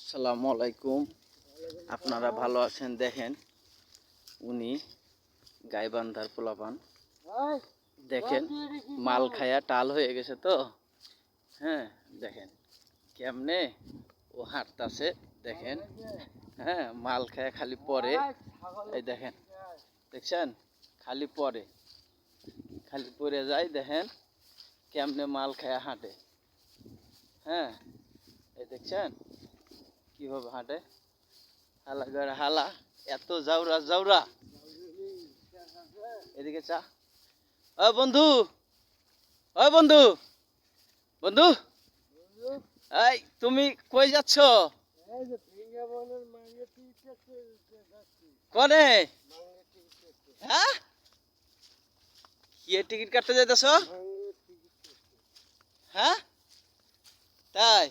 আসসালামু আলাইকুম। আপনারা ভালো আছেন? দেখেন উনি গাইবান্ধার পোলাপান, দেখেন মাল খায়া টাল হয়ে গেছে তো। হ্যাঁ, দেখেন কেমনে ও হাঁটতাছে, দেখেন। হ্যাঁ, মাল খায়া খালি পরে, এই দেখেন, দেখছেন, খালি পরে যায়। দেখেন কেমনে মাল খায়া হাঁটে। হ্যাঁ, এই দেখছেন কিভাবে হাঁটে। হালা গড় হালা, এত জাউরা জাউরা। এদিকে চা। ও বন্ধু, ও বন্ধু, বন্ধু, এই তুমি কই যাচ্ছ? কনে? হ্যাঁ, কি টিকিট কাটতে যাইতেছ? হ্যাঁ, তাই